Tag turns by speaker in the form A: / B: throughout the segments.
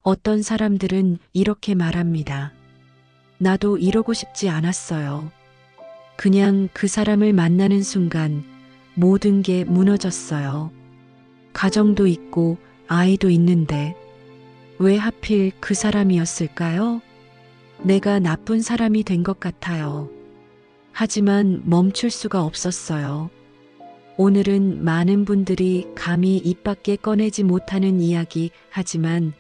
A: 어떤 사람들은 이렇게 말합니다. 나도 이러고 싶지 않았어요. 그냥 그 사람을 만나는 순간 모든 게 무너졌어요. 가정도 있고 아이도 있는데 왜 하필 그 사람이었을까요? 내가 나쁜 사람이 된 것 같아요. 하지만 멈출 수가 없었어요. 오늘은 많은 분들이 감히 입 밖에 꺼내지 못하는 이야기 하지만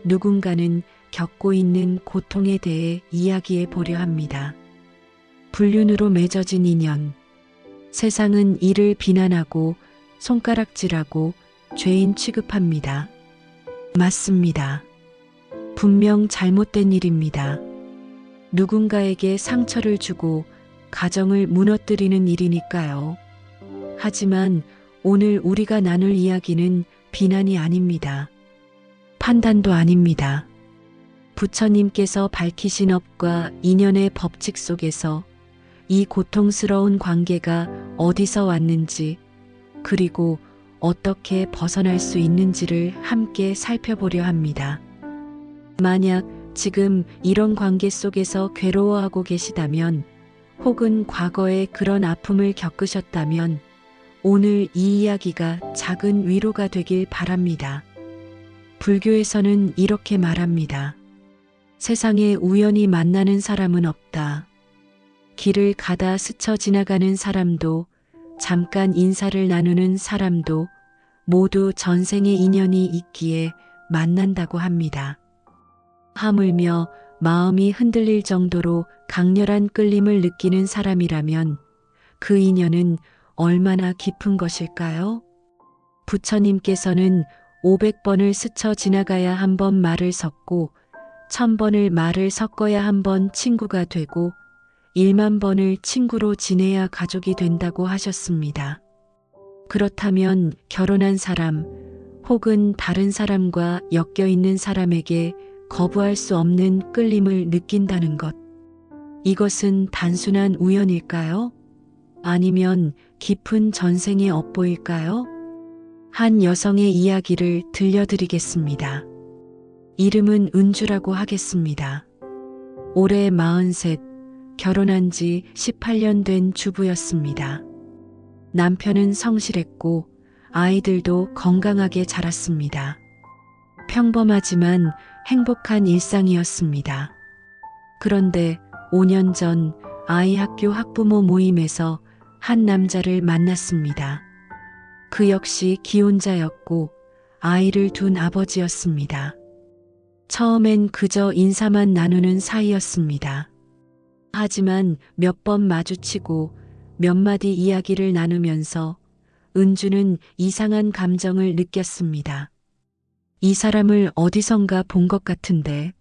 A: 누군가는 겪고 있는 고통에 대해 이야기해 보려 합니다. 불륜으로 맺어진 인연. 세상은 이를 비난하고 손가락질하고 죄인 취급합니다. 맞습니다. 분명 잘못된 일입니다. 누군가에게 상처를 주고 가정을 무너뜨리는 일이니까요. 하지만 오늘 우리가 나눌 이야기는 비난이 아닙니다. 판단도 아닙니다. 부처님께서 밝히신 업과 인연의 법칙 속에서 이 고통스러운 관계가 어디서 왔는지 그리고 어떻게 벗어날 수 있는지를 함께 살펴보려 합니다. 만약 지금 이런 관계 속에서 괴로워하고 계시다면 혹은 과거에 그런 아픔을 겪으셨다면 오늘 이 이야기가 작은 위로가 되길 바랍니다. 불교에서는 이렇게 말합니다. 세상에 우연히 만나는 사람은 없다. 길을 가다 스쳐 지나가는 사람도 잠깐 인사를 나누는 사람도 모두 전생의 인연이 있기에 만난다고 합니다. 하물며 마음이 흔들릴 정도로 강렬한 끌림을 느끼는 사람이라면 그 인연은 얼마나 깊은 것일까요? 부처님께서는 500번을 스쳐 지나가야 한 번 말을 섞고 1000번을 말을 섞어야 한 번 친구가 되고 1만 번을 친구로 지내야 가족이 된다고 하셨습니다. 그렇다면 결혼한 사람 혹은 다른 사람과 엮여 있는 사람에게 거부할 수 없는 끌림을 느낀다는 것. 이것은 단순한 우연일까요? 아니면 깊은 전생의 업보일까요? 한 여성의 이야기를 들려드리겠습니다. 이름은 은주라고 하겠습니다. 올해 43, 결혼한 지 18년 된 주부였습니다. 남편은 성실했고 아이들도 건강하게 자랐습니다. 평범하지만 행복한 일상이었습니다. 그런데 5년 전 아이 학교 학부모 모임에서 한 남자를 만났습니다. 그 역시 기혼자였고 아이를 둔 아버지였습니다. 처음엔 그저 인사만 나누는 사이였습니다. 하지만 몇 번 마주치고 몇 마디 이야기를 나누면서 은주는 이상한 감정을 느꼈습니다. 이 사람을 어디선가 본 것 같은데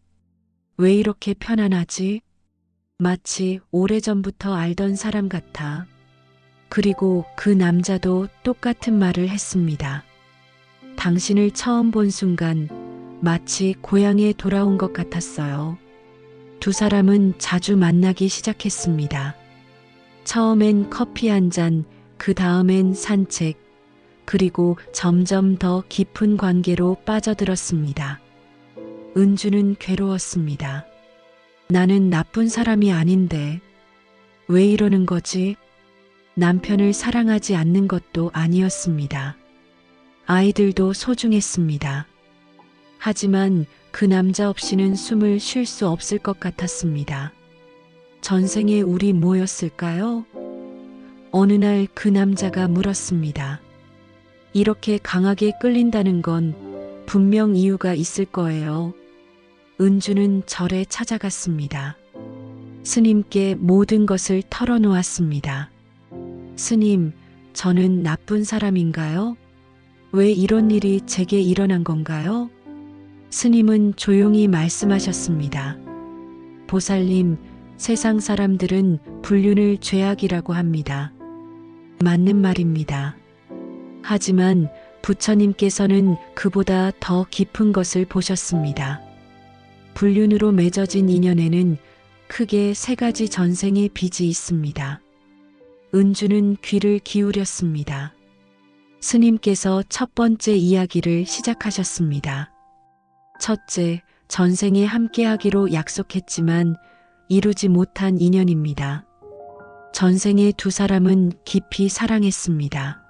A: 왜 이렇게 편안하지? 마치 오래전부터 알던 사람 같아. 그리고 그 남자도 똑같은 말을 했습니다. 당신을 처음 본 순간 마치 고향에 돌아온 것 같았어요. 두 사람은 자주 만나기 시작했습니다. 처음엔 커피 한 잔, 그 다음엔 산책, 그리고 점점 더 깊은 관계로 빠져들었습니다. 은주는 괴로웠습니다. 나는 나쁜 사람이 아닌데 왜 이러는 거지? 남편을 사랑하지 않는 것도 아니었습니다. 아이들도 소중했습니다. 하지만 그 남자 없이는 숨을 쉴 수 없을 것 같았습니다. 전생에 우리 뭐였을까요? 어느 날 그 남자가 물었습니다. 이렇게 강하게 끌린다는 건 분명 이유가 있을 거예요. 은주는 절에 찾아갔습니다. 스님께 모든 것을 털어놓았습니다. 스님, 저는 나쁜 사람인가요? 왜 이런 일이 제게 일어난 건가요? 스님은 조용히 말씀하셨습니다. 보살님, 세상 사람들은 불륜을 죄악이라고 합니다. 맞는 말입니다. 하지만 부처님께서는 그보다 더 깊은 것을 보셨습니다. 불륜으로 맺어진 인연에는 크게 세 가지 전생의 빚이 있습니다. 은주는 귀를 기울였습니다. 스님께서 첫 번째 이야기를 시작하셨습니다. 첫째, 전생에 함께하기로 약속했지만 이루지 못한 인연입니다. 전생에 두 사람은 깊이 사랑했습니다.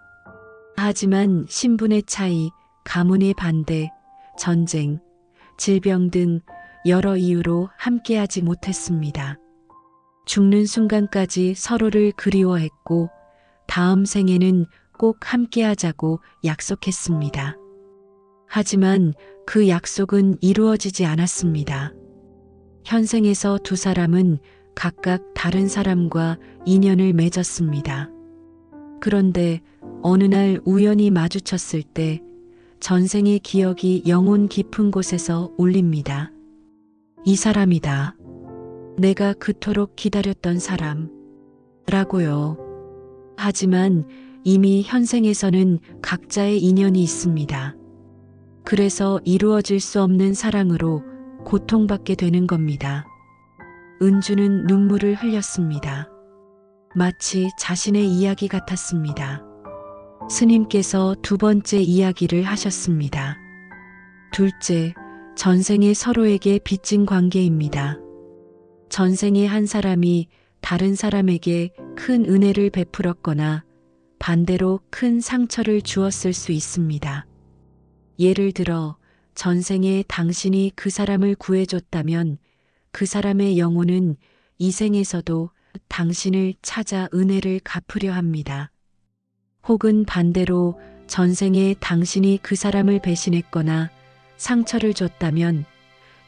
A: 하지만 신분의 차이, 가문의 반대, 전쟁, 질병 등 여러 이유로 함께하지 못했습니다. 죽는 순간까지 서로를 그리워했고 다음 생에는 꼭 함께하자고 약속했습니다. 하지만 그 약속은 이루어지지 않았습니다. 현생에서 두 사람은 각각 다른 사람과 인연을 맺었습니다. 그런데 어느 날 우연히 마주쳤을 때 전생의 기억이 영혼 깊은 곳에서 울립니다. 이 사람이다. 내가 그토록 기다렸던 사람. 라고요. 하지만 이미 현생에서는 각자의 인연이 있습니다. 그래서 이루어질 수 없는 사랑으로 고통받게 되는 겁니다. 은주는 눈물을 흘렸습니다. 마치 자신의 이야기 같았습니다. 스님께서 두 번째 이야기를 하셨습니다. 둘째, 전생에 서로에게 빚진 관계입니다. 전생에 한 사람이 다른 사람에게 큰 은혜를 베풀었거나 반대로 큰 상처를 주었을 수 있습니다. 예를 들어 전생에 당신이 그 사람을 구해줬다면 그 사람의 영혼은 이 생에서도 당신을 찾아 은혜를 갚으려 합니다. 혹은 반대로 전생에 당신이 그 사람을 배신했거나 상처를 줬다면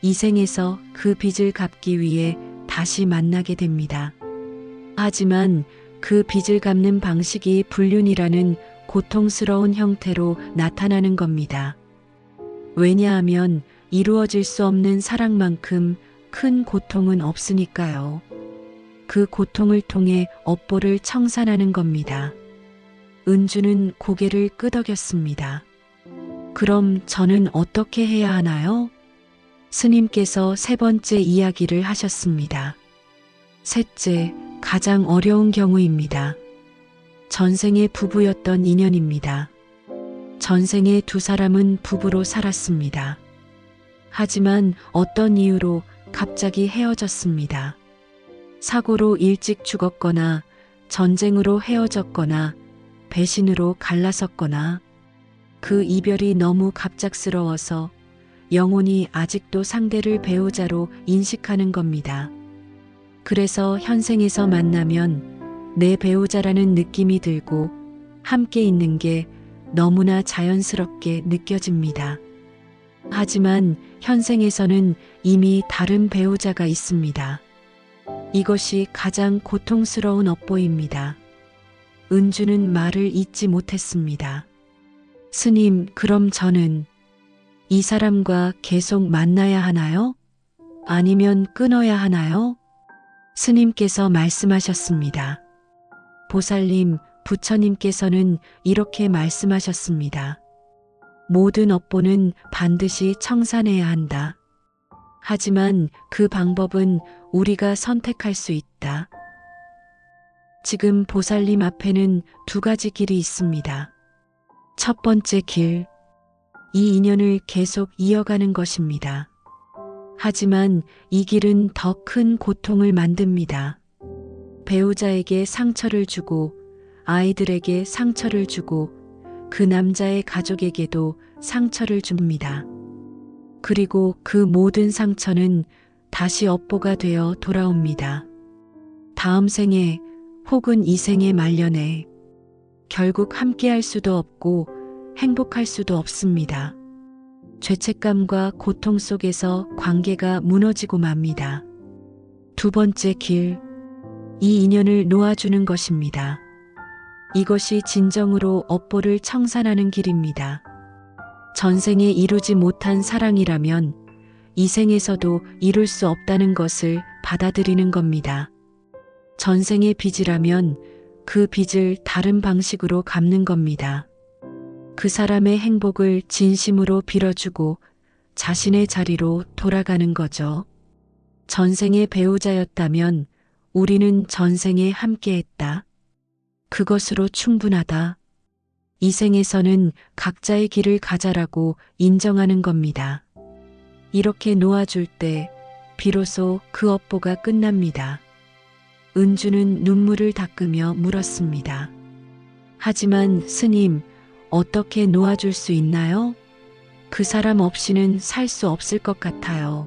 A: 이 생에서 그 빚을 갚기 위해 다시 만나게 됩니다. 하지만 그 빚을 갚는 방식이 불륜이라는 고통스러운 형태로 나타나는 겁니다. 왜냐하면 이루어질 수 없는 사랑만큼 큰 고통은 없으니까요. 그 고통을 통해 업보를 청산하는 겁니다. 은주는 고개를 끄덕였습니다. 그럼 저는 어떻게 해야 하나요? 스님께서 세 번째 이야기를 하셨습니다. 셋째, 가장 어려운 경우입니다. 전생의 부부였던 인연입니다. 전생에 두 사람은 부부로 살았습니다. 하지만 어떤 이유로 갑자기 헤어졌습니다. 사고로 일찍 죽었거나 전쟁으로 헤어졌거나 배신으로 갈라섰거나 그 이별이 너무 갑작스러워서 영혼이 아직도 상대를 배우자로 인식하는 겁니다. 그래서 현생에서 만나면 내 배우자라는 느낌이 들고 함께 있는 게 너무나 자연스럽게 느껴집니다. 하지만 현생에서는 이미 다른 배우자가 있습니다. 이것이 가장 고통스러운 업보입니다. 은주는 말을 잇지 못했습니다. 스님, 그럼 저는 이 사람과 계속 만나야 하나요? 아니면 끊어야 하나요? 스님께서 말씀하셨습니다. 보살님, 부처님께서는 이렇게 말씀하셨습니다. 모든 업보는 반드시 청산해야 한다. 하지만 그 방법은 우리가 선택할 수 있다. 지금 보살님 앞에는 두 가지 길이 있습니다. 첫 번째 길, 이 인연을 계속 이어가는 것입니다. 하지만 이 길은 더 큰 고통을 만듭니다. 배우자에게 상처를 주고 아이들에게 상처를 주고 그 남자의 가족에게도 상처를 줍니다. 그리고 그 모든 상처는 다시 업보가 되어 돌아옵니다. 다음 생에 혹은 이 생에 말년에 결국 함께할 수도 없고 행복할 수도 없습니다. 죄책감과 고통 속에서 관계가 무너지고 맙니다. 두 번째 길, 이 인연을 놓아주는 것입니다. 이것이 진정으로 업보를 청산하는 길입니다. 전생에 이루지 못한 사랑이라면 이 생에서도 이룰 수 없다는 것을 받아들이는 겁니다. 전생의 빚이라면 그 빚을 다른 방식으로 갚는 겁니다. 그 사람의 행복을 진심으로 빌어주고 자신의 자리로 돌아가는 거죠. 전생의 배우자였다면 우리는 전생에 함께했다. 그것으로 충분하다. 이 생에서는 각자의 길을 가자라고 인정하는 겁니다. 이렇게 놓아줄 때 비로소 그 업보가 끝납니다. 은주는 눈물을 닦으며 물었습니다. 하지만 스님, 어떻게 놓아줄 수 있나요? 그 사람 없이는 살 수 없을 것 같아요.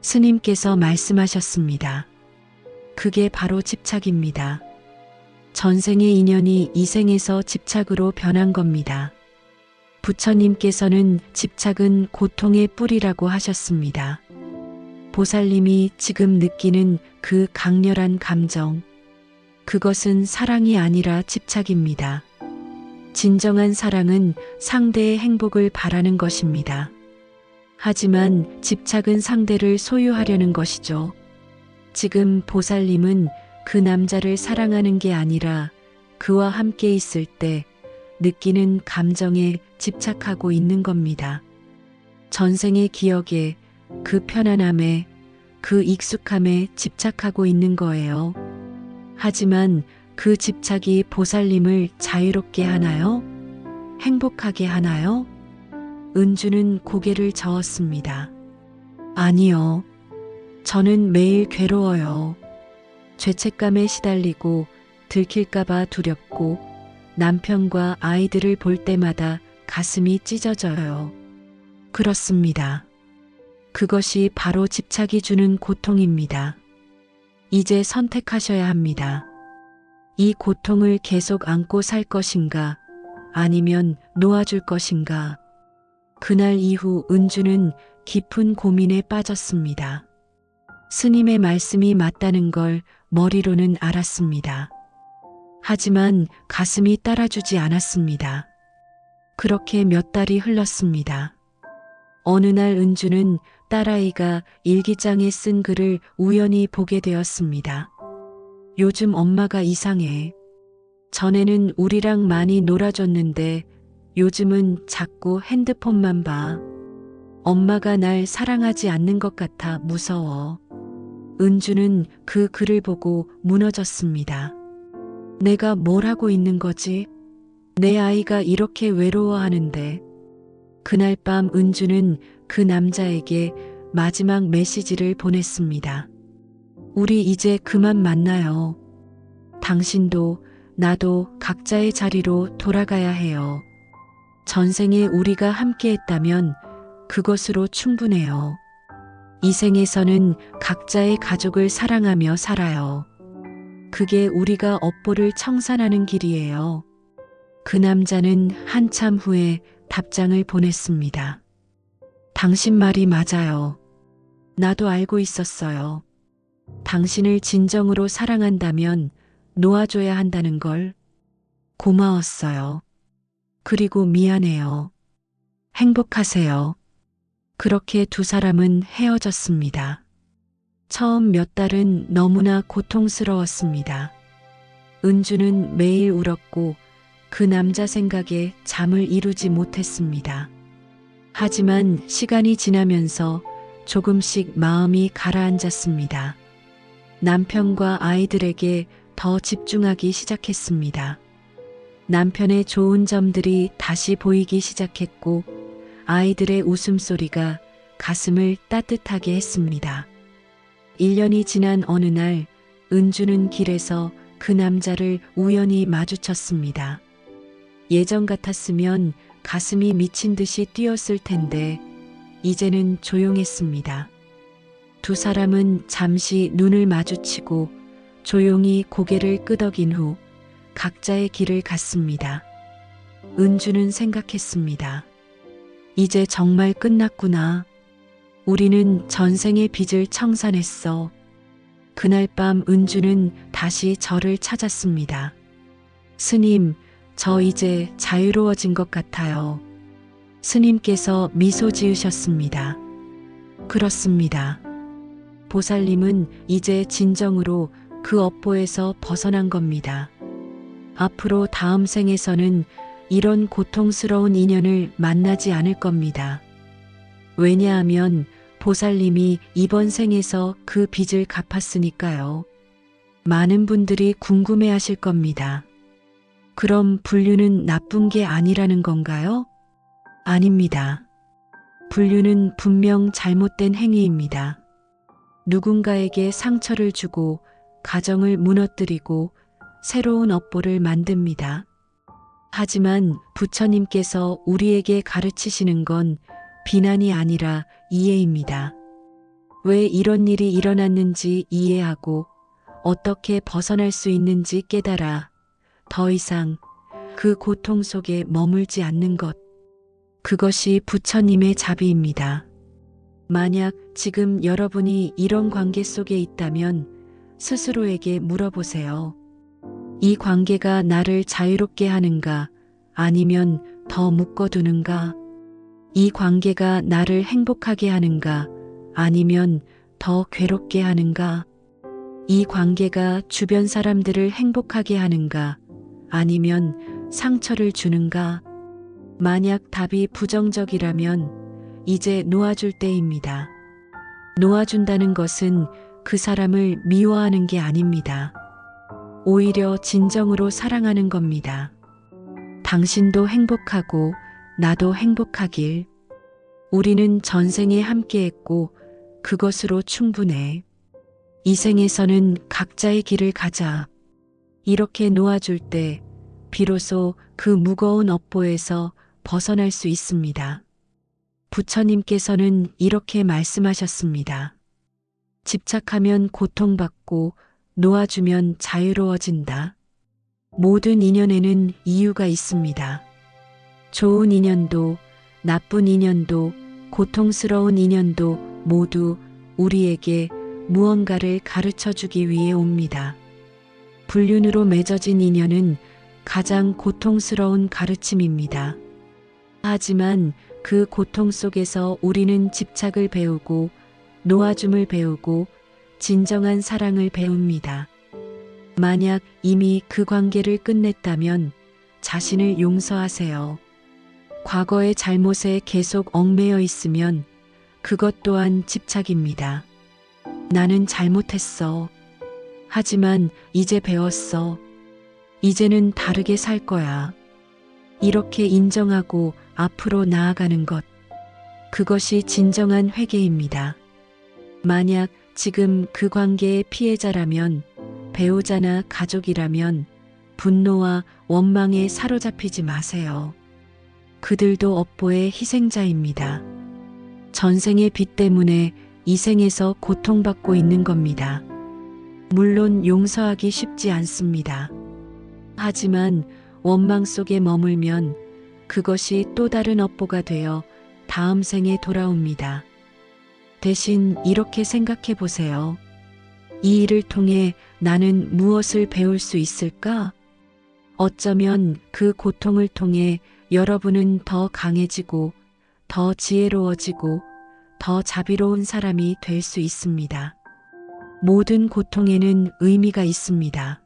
A: 스님께서 말씀하셨습니다. 그게 바로 집착입니다. 전생의 인연이 이 생에서 집착으로 변한 겁니다. 부처님께서는 집착은 고통의 뿌리라고 하셨습니다. 보살님이 지금 느끼는 그 강렬한 감정, 그것은 사랑이 아니라 집착입니다. 진정한 사랑은 상대의 행복을 바라는 것입니다. 하지만 집착은 상대를 소유하려는 것이죠. 지금 보살님은 그 남자를 사랑하는 게 아니라 그와 함께 있을 때 느끼는 감정에 집착하고 있는 겁니다. 전생의 기억에, 그 편안함에, 그 익숙함에 집착하고 있는 거예요. 하지만 그 집착이 보살님을 자유롭게 하나요? 행복하게 하나요? 은주는 고개를 저었습니다. 아니요. 저는 매일 괴로워요. 죄책감에 시달리고 들킬까봐 두렵고 남편과 아이들을 볼 때마다 가슴이 찢어져요. 그렇습니다. 그것이 바로 집착이 주는 고통입니다. 이제 선택하셔야 합니다. 이 고통을 계속 안고 살 것인가, 아니면 놓아줄 것인가. 그날 이후 은주는 깊은 고민에 빠졌습니다. 스님의 말씀이 맞다는 걸 머리로는 알았습니다. 하지만 가슴이 따라주지 않았습니다. 그렇게 몇 달이 흘렀습니다. 어느 날 은주는 딸아이가 일기장에 쓴 글을 우연히 보게 되었습니다. 요즘 엄마가 이상해. 전에는 우리랑 많이 놀아줬는데 요즘은 자꾸 핸드폰만 봐. 엄마가 날 사랑하지 않는 것 같아 무서워. 은주는 그 글을 보고 무너졌습니다. 내가 뭘 하고 있는 거지? 내 아이가 이렇게 외로워하는데. 그날 밤 은주는 그 남자에게 마지막 메시지를 보냈습니다. 우리 이제 그만 만나요. 당신도 나도 각자의 자리로 돌아가야 해요. 전생에 우리가 함께했다면 그것으로 충분해요. 이 생에서는 각자의 가족을 사랑하며 살아요. 그게 우리가 업보를 청산하는 길이에요. 그 남자는 한참 후에 답장을 보냈습니다. 당신 말이 맞아요. 나도 알고 있었어요. 당신을 진정으로 사랑한다면 놓아줘야 한다는 걸. 고마웠어요. 그리고 미안해요. 행복하세요. 그렇게 두 사람은 헤어졌습니다. 처음 몇 달은 너무나 고통스러웠습니다. 은주는 매일 울었고 그 남자 생각에 잠을 이루지 못했습니다. 하지만 시간이 지나면서 조금씩 마음이 가라앉았습니다. 남편과 아이들에게 더 집중하기 시작했습니다. 남편의 좋은 점들이 다시 보이기 시작했고 아이들의 웃음소리가 가슴을 따뜻하게 했습니다. 1년이 지난 어느 날 은주는 길에서 그 남자를 우연히 마주쳤습니다. 예전 같았으면 가슴이 미친 듯이 뛰었을 텐데 이제는 조용했습니다. 두 사람은 잠시 눈을 마주치고 조용히 고개를 끄덕인 후 각자의 길을 갔습니다. 은주는 생각했습니다. 이제 정말 끝났구나. 우리는 전생의 빚을 청산했어. 그날 밤 은주는 다시 저를 찾았습니다. 스님, 저 이제 자유로워진 것 같아요. 스님께서 미소 지으셨습니다. 그렇습니다. 보살님은 이제 진정으로 그 업보에서 벗어난 겁니다. 앞으로 다음 생에서는 이런 고통스러운 인연을 만나지 않을 겁니다. 왜냐하면 보살님이 이번 생에서 그 빚을 갚았으니까요. 많은 분들이 궁금해 하실 겁니다. 그럼 불륜은 나쁜 게 아니라는 건가요? 아닙니다. 불륜은 분명 잘못된 행위입니다. 누군가에게 상처를 주고 가정을 무너뜨리고 새로운 업보를 만듭니다. 하지만 부처님께서 우리에게 가르치시는 건 비난이 아니라 이해입니다. 왜 이런 일이 일어났는지 이해하고 어떻게 벗어날 수 있는지 깨달아 더 이상 그 고통 속에 머물지 않는 것. 그것이 부처님의 자비입니다. 만약 지금 여러분이 이런 관계 속에 있다면 스스로에게 물어보세요. 이 관계가 나를 자유롭게 하는가 아니면 더 묶어두는가? 이 관계가 나를 행복하게 하는가 아니면 더 괴롭게 하는가? 이 관계가 주변 사람들을 행복하게 하는가 아니면 상처를 주는가? 만약 답이 부정적이라면 이제 놓아줄 때입니다. 놓아준다는 것은 그 사람을 미워하는 게 아닙니다. 오히려 진정으로 사랑하는 겁니다. 당신도 행복하고 나도 행복하길. 우리는 전생에 함께했고 그것으로 충분해. 이 생에서는 각자의 길을 가자. 이렇게 놓아줄 때 비로소 그 무거운 업보에서 벗어날 수 있습니다. 부처님께서는 이렇게 말씀하셨습니다. 집착하면 고통받고 놓아주면 자유로워진다. 모든 인연에는 이유가 있습니다. 좋은 인연도 나쁜 인연도 고통스러운 인연도 모두 우리에게 무언가를 가르쳐 주기 위해 옵니다. 불륜으로 맺어진 인연은 가장 고통스러운 가르침입니다. 하지만 그 고통 속에서 우리는 집착을 배우고 놓아줌을 배우고 진정한 사랑을 배웁니다. 만약 이미 그 관계를 끝냈다면 자신을 용서하세요. 과거의 잘못에 계속 얽매여 있으면 그것 또한 집착입니다. 나는 잘못했어. 하지만 이제 배웠어. 이제는 다르게 살 거야. 이렇게 인정하고 앞으로 나아가는 것. 그것이 진정한 회개입니다. 만약 지금 그 관계의 피해자라면, 배우자나 가족이라면 분노와 원망에 사로잡히지 마세요. 그들도 업보의 희생자입니다. 전생의 빚 때문에 이 생에서 고통받고 있는 겁니다. 물론 용서하기 쉽지 않습니다. 하지만 원망 속에 머물면 그것이 또 다른 업보가 되어 다음 생에 돌아옵니다. 대신 이렇게 생각해 보세요. 이 일을 통해 나는 무엇을 배울 수 있을까? 어쩌면 그 고통을 통해 여러분은 더 강해지고 더 지혜로워지고 더 자비로운 사람이 될 수 있습니다. 모든 고통에는 의미가 있습니다.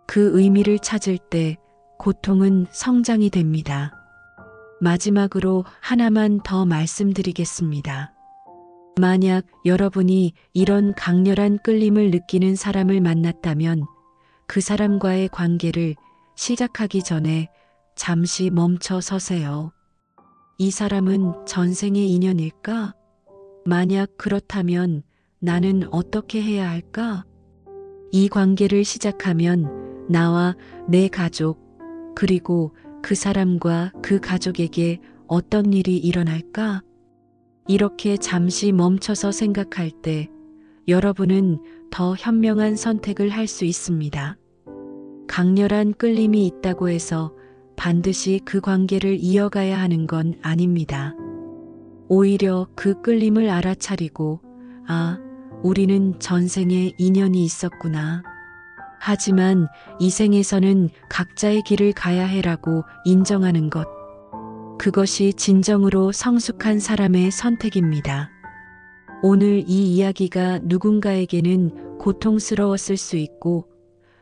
A: 그 의미를 찾을 때 고통은 성장이 됩니다. 마지막으로 하나만 더 말씀드리겠습니다. 만약 여러분이 이런 강렬한 끌림을 느끼는 사람을 만났다면 그 사람과의 관계를 시작하기 전에 잠시 멈춰 서세요. 이 사람은 전생의 인연일까? 만약 그렇다면 나는 어떻게 해야 할까? 이 관계를 시작하면 나와 내 가족, 그리고 그 사람과 그 가족에게 어떤 일이 일어날까? 이렇게 잠시 멈춰서 생각할 때 여러분은 더 현명한 선택을 할 수 있습니다. 강렬한 끌림이 있다고 해서 반드시 그 관계를 이어가야 하는 건 아닙니다. 오히려 그 끌림을 알아차리고, 아, 우리는 전생에 인연이 있었구나. 하지만 이 생에서는 각자의 길을 가야 해라고 인정하는 것. 그것이 진정으로 성숙한 사람의 선택입니다. 오늘 이 이야기가 누군가에게는 고통스러웠을 수 있고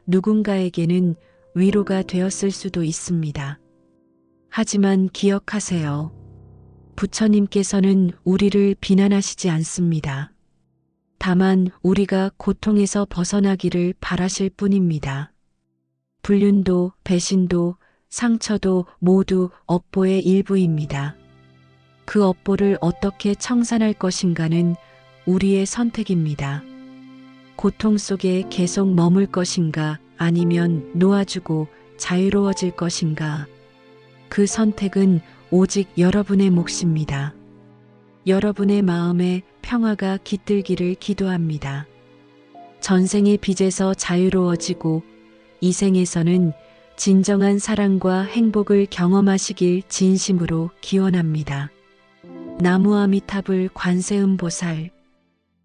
A: 누군가에게는 위로가 되었을 수도 있습니다. 하지만 기억하세요. 부처님께서는 우리를 비난하시지 않습니다. 다만 우리가 고통에서 벗어나기를 바라실 뿐입니다. 불륜도 배신도 상처도 모두 업보의 일부입니다. 그 업보를 어떻게 청산할 것인가는 우리의 선택입니다. 고통 속에 계속 머물 것인가 아니면 놓아주고 자유로워질 것인가. 그 선택은 오직 여러분의 몫입니다. 여러분의 마음에 평화가 깃들기를 기도합니다. 전생의 빚에서 자유로워지고 이 생에서는 진정한 사랑과 행복을 경험하시길 진심으로 기원합니다. 나무아미타불 관세음보살